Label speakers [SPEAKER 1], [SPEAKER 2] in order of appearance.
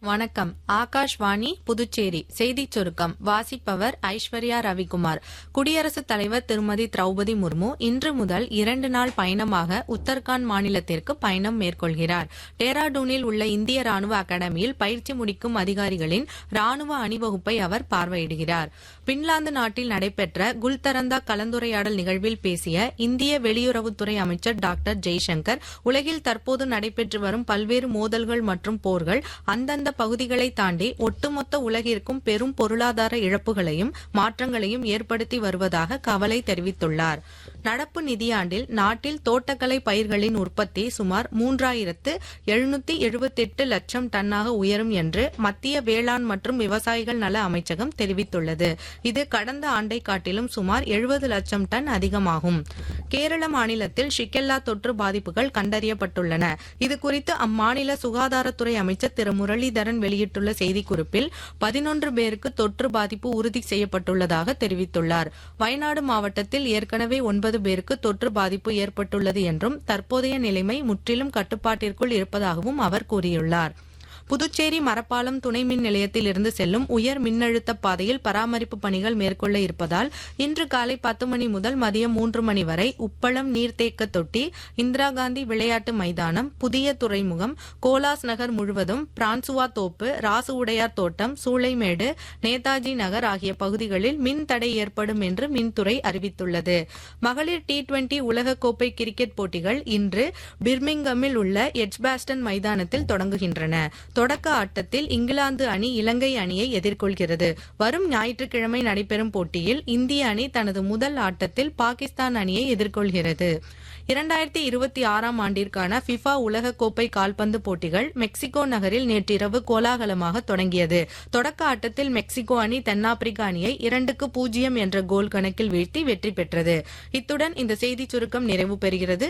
[SPEAKER 1] வணக்கம். ஆகாஷ்வாணி புதுச்சேரி செய்திச் சுருக்கம் வாசிப்பவர் ஐஸ்வர்யா ரவிக்குமார். குடியரசுத் தலைவர் திருமதி திரௌபதி முர்மு இன்று முதல் 2 நாள் பயணமாக உத்தரகாண்ட் மாநிலத்திற்கு பயணம் மேற்கொள்கிறார். டேராடூனில் உள்ள இந்திய ராணுவ அகாடமியில் பயிற்சி முடிக்கும் அதிகாரிகளின் ராணுவ அணிவகுப்பை அவர் பார்வையிடுகிறார். பின்லாந்து நாட்டில் நடைபெற்ற குல்தரந்தா கலந்துரையாடல் நிகழ்வில் பேசிய இந்திய வெளியுறவுத்துறை அமைச்சர் டாக்டர் ஜெய்சங்கர், உலகில் தற்போது நடைபெற்று வரும் பல்வேறு மோதல்கள் மற்றும் போர்கள் அந்தந்த பகுதிகளை தாண்டி ஒட்டுமொத்த உலகிற்கும் பெரும் பொருளாதார இழப்புகளையும் மாற்றங்களையும் ஏற்படுத்தி வருவதாக கவலை தெரிவித்துள்ளார். நடப்பு நிதியாண்டில் நாட்டில் தோட்டக்கலை பயிர்களின் உற்பத்தி சுமார் 3778 லட்சம் டன்னாக உயரும் என்று மத்திய வேளாண் மற்றும் விவசாயிகள் நல அமைச்சகம் தெரிவித்துள்ளது. இது கடந்த ஆண்டை காட்டிலும் சுமார் 70 லட்சம் டன் அதிகமாகும். கேரள மாநிலத்தில் ஷிகெல்லா தொற்று பாதிப்புகள் கண்டறியப்பட்டுள்ளன. இதுகுறித்து அம்மாநில சுகாதாரத்துறை அமைச்சர் திரு முரளிதரன் வெளியிட்டுள்ள செய்திக்குறிப்பில் 11 பேருக்கு தொற்று பாதிப்பு உறுதி செய்யப்பட்டுள்ளதாக தெரிவித்துள்ளார். வயநாடு மாவட்டத்தில் ஏற்கனவே 9 பேருக்கு தொற்று பாதிப்பு ஏற்பட்டுள்ளது என்றும் தற்போதைய நிலைமை முற்றிலும் கட்டுப்பாட்டிற்குள் இருப்பதாகவும் அவர் கூறியுள்ளார். புதுச்சேரி மரப்பாலம் துணை மின் நிலையத்தில் இருந்து செல்லும் உயர் மின்னழுத்த பாதையில் பராமரிப்பு பணிகள் மேற்கொள்ள இருப்பதால் இன்று காலை 10 மணி முதல் மதியம் 3 மணி வரை உப்பளம் நீர்த்தேக்க தொட்டி, இந்திரா காந்தி விளையாட்டு மைதானம், புதிய துறைமுகம், கோலாஸ் நகர் முழுவதும், பிரான்சுவா தோப்பு, ராசு உடையார் தோட்டம், சூளைமேடு, நேதாஜி நகர் ஆகிய பகுதிகளில் மின் தடை ஏற்படும் என்று மின்துறை அறிவித்துள்ளது. மகளிர் T20 உலகக்கோப்பை கிரிக்கெட் போட்டிகள் இன்று பிர்மிங்கமில் உள்ள எட்ஜ்பாஸ்டன் மைதானத்தில் தொடங்குகின்றன. தொடக்க ஆட்டத்தில் இங்கிலாந்து அணி இலங்கை அணியை எதிர்கொள்கிறது. வரும் ஞாயிற்றுக்கிழமை நடைபெறும் போட்டியில் இந்திய அணி தனது முதல் ஆட்டத்தில் பாகிஸ்தான் அணியை எதிர்கொள்கிறது. 2026 ஆண்டிற்கான ஃபிஃபா உலகக்கோப்பை கால்பந்து போட்டிகள் மெக்சிகோ நகரில் நேற்றிரவு கோலாகலமாக தொடங்கியது. தொடக்க ஆட்டத்தில் மெக்சிகோ அணி தென்னாப்பிரிக்க அணியை 2-0 என்ற கோல் கணக்கில் வீழ்த்தி வெற்றி பெற்றது. இத்துடன் இந்த செய்திச் சுருக்கம் நிறைவு பெறுகிறது.